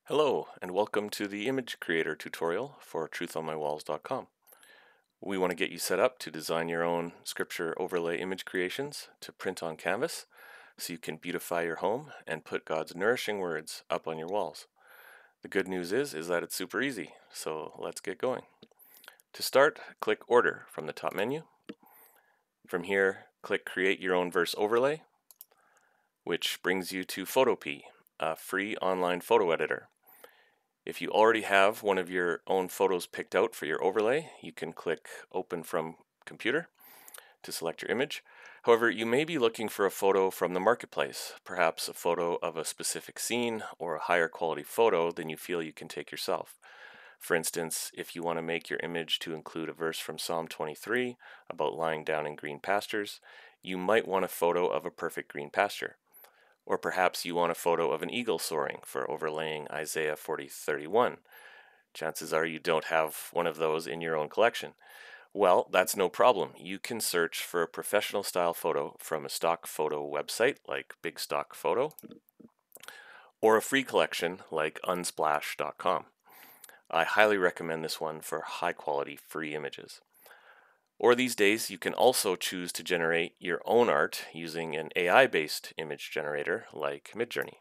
Hello, and welcome to the Image Creator tutorial for truthonmywalls.com. We want to get you set up to design your own scripture overlay image creations to print on canvas so you can beautify your home and put God's nourishing words up on your walls. The good news is that it's super easy, so let's get going. To start, click Order from the top menu. From here, click Create Your Own Verse Overlay, which brings you to Photopea, a free online photo editor. If you already have one of your own photos picked out for your overlay, you can click Open from Computer to select your image. However, you may be looking for a photo from the marketplace, perhaps a photo of a specific scene or a higher quality photo than you feel you can take yourself. For instance, if you want to make your image to include a verse from Psalm 23 about lying down in green pastures, you might want a photo of a perfect green pasture. Or perhaps you want a photo of an eagle soaring for overlaying Isaiah 40:31. Chances are you don't have one of those in your own collection. Well, that's no problem. You can search for a professional style photo from a stock photo website like Big Stock Photo, or a free collection like unsplash.com. I highly recommend this one for high quality free images. Or these days, you can also choose to generate your own art using an AI-based image generator like Midjourney,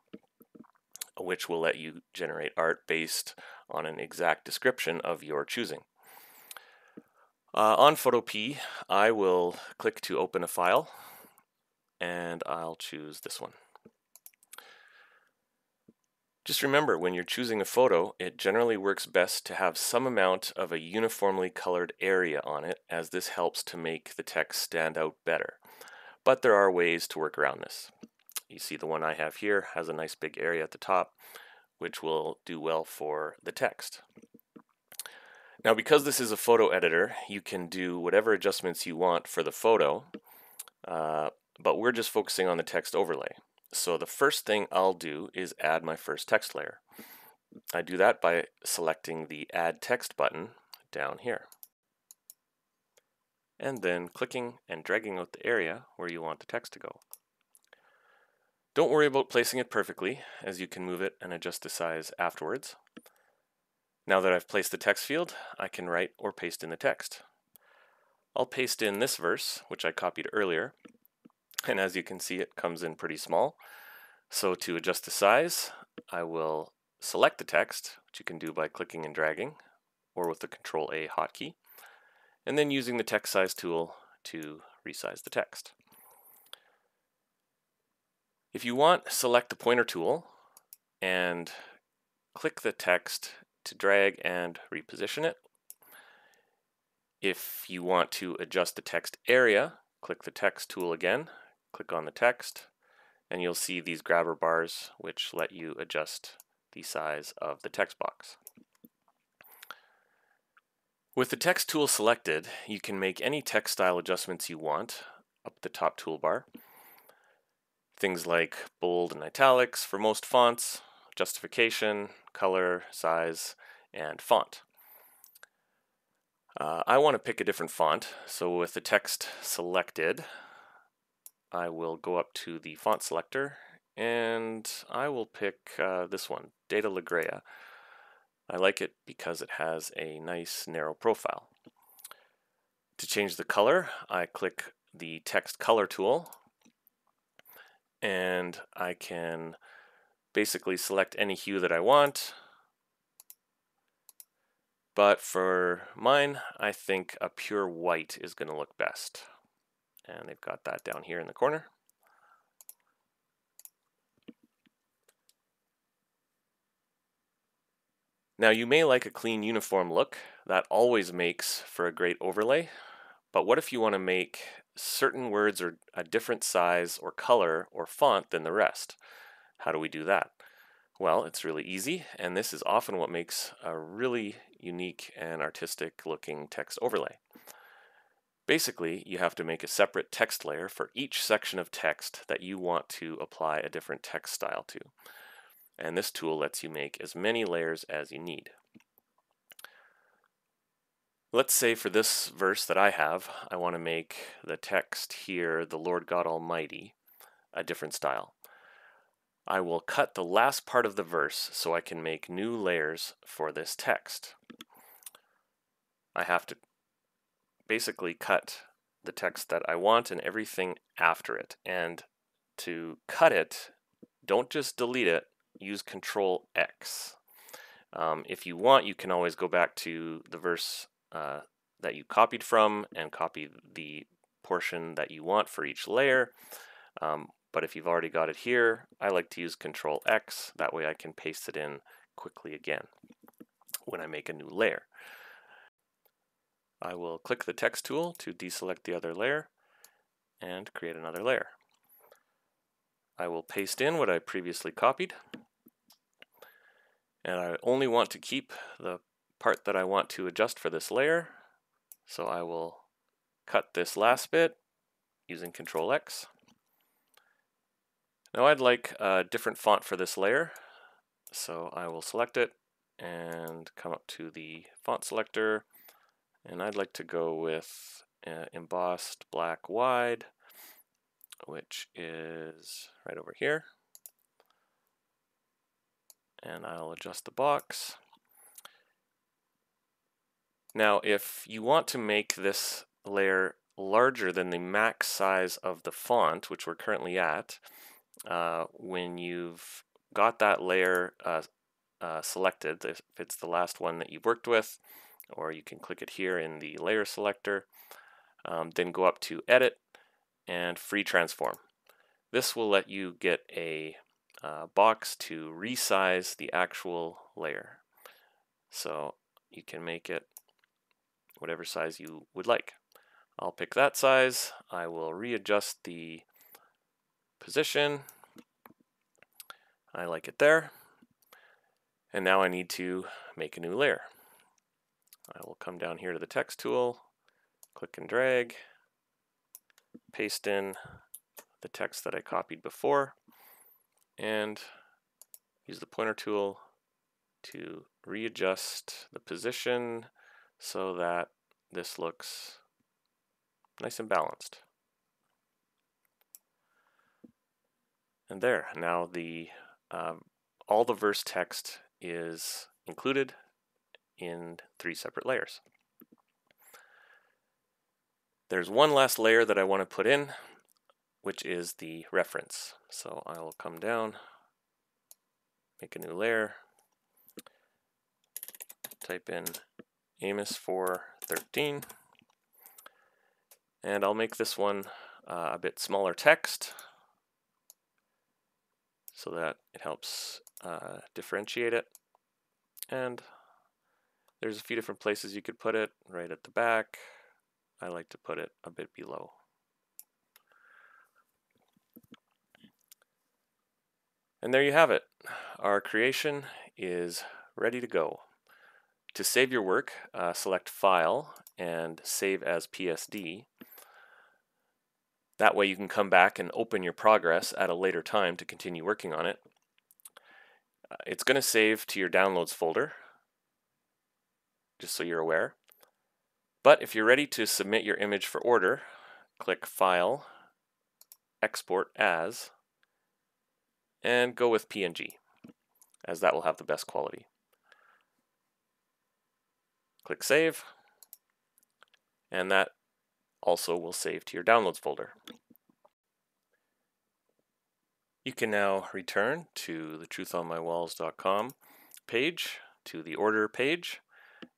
which will let you generate art based on an exact description of your choosing. On Photopea, I will click to open a file, and I'll choose this one. Just remember, when you're choosing a photo, it generally works best to have some amount of a uniformly colored area on it, as this helps to make the text stand out better. But there are ways to work around this. You see the one I have here has a nice big area at the top, which will do well for the text. Now, because this is a photo editor, you can do whatever adjustments you want for the photo, but we're just focusing on the text overlay. So the first thing I'll do is add my first text layer. I do that by selecting the Add Text button down here, and then clicking and dragging out the area where you want the text to go. Don't worry about placing it perfectly, as you can move it and adjust the size afterwards. Now that I've placed the text field, I can write or paste in the text. I'll paste in this verse, which I copied earlier, and as you can see, it comes in pretty small. So to adjust the size, I will select the text, which you can do by clicking and dragging, or with the Control-A hotkey, and then using the text size tool to resize the text. If you want, select the pointer tool and click the text to drag and reposition it. If you want to adjust the text area, click the text tool again, click on the text, and you'll see these grabber bars which let you adjust the size of the text box. With the text tool selected, you can make any text style adjustments you want up the top toolbar. Things like bold and italics for most fonts, justification, color, size, and font. I want to pick a different font, so with the text selected, I will go up to the font selector and I will pick this one, Data La Grea. I like it because it has a nice narrow profile. To change the color, I click the text color tool, and I can basically select any hue that I want. But for mine, I think a pure white is going to look best. And they've got that down here in the corner. Now you may like a clean uniform look. That always makes for a great overlay. But what if you want to make certain words or a different size or color or font than the rest? How do we do that? Well, it's really easy, and this is often what makes a really unique and artistic looking text overlay. Basically, you have to make a separate text layer for each section of text that you want to apply a different text style to. And this tool lets you make as many layers as you need. Let's say for this verse that I have, I want to make the text here, the Lord God Almighty, a different style. I will cut the last part of the verse so I can make new layers for this text. I have to basically cut the text that I want and everything after it. And to cut it, don't just delete it, use Control X. If you want, you can always go back to the verse that you copied from and copy the portion that you want for each layer. But if you've already got it here, I like to use Control X. That way I can paste it in quickly again when I make a new layer. I will click the text tool to deselect the other layer and create another layer. I will paste in what I previously copied. And I only want to keep the part that I want to adjust for this layer. So I will cut this last bit using Control X. Now I'd like a different font for this layer. So I will select it and come up to the font selector. And I'd like to go with embossed black wide, which is right over here. And I'll adjust the box. Now, if you want to make this layer larger than the max size of the font, which we're currently at, when you've got that layer selected, if it's the last one that you've worked with, or you can click it here in the layer selector, then go up to Edit and Free Transform. This will let you get a box to resize the actual layer. So you can make it whatever size you would like. I'll pick that size. I will readjust the position. I like it there. And now I need to make a new layer. I will come down here to the text tool, click and drag, paste in the text that I copied before, and use the pointer tool to readjust the position so that this looks nice and balanced. And there, now all the verse text is included in 3 separate layers. There's one last layer that I want to put in, which is the reference. So I will come down, make a new layer, type in Amos 4:13, and I'll make this one a bit smaller text so that it helps differentiate it. And there's a few different places you could put it, right at the back. I like to put it a bit below. And there you have it. Our creation is ready to go. To save your work, select File and Save as PSD. That way you can come back and open your progress at a later time to continue working on it. It's going to save to your Downloads folder, just so you're aware. But if you're ready to submit your image for order, click File, Export As, and go with PNG, as that will have the best quality. Click Save, and that also will save to your Downloads folder. You can now return to the truthonmywalls.com page, to the order page,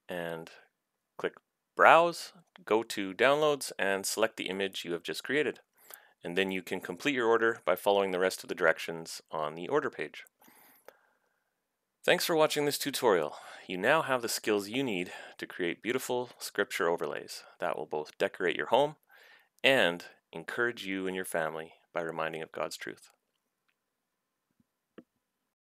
and click Browse, go to Downloads, and select the image you have just created. And then you can complete your order by following the rest of the directions on the order page. Thanks for watching this tutorial. You now have the skills you need to create beautiful scripture overlays that will both decorate your home and encourage you and your family by reminding of God's truth.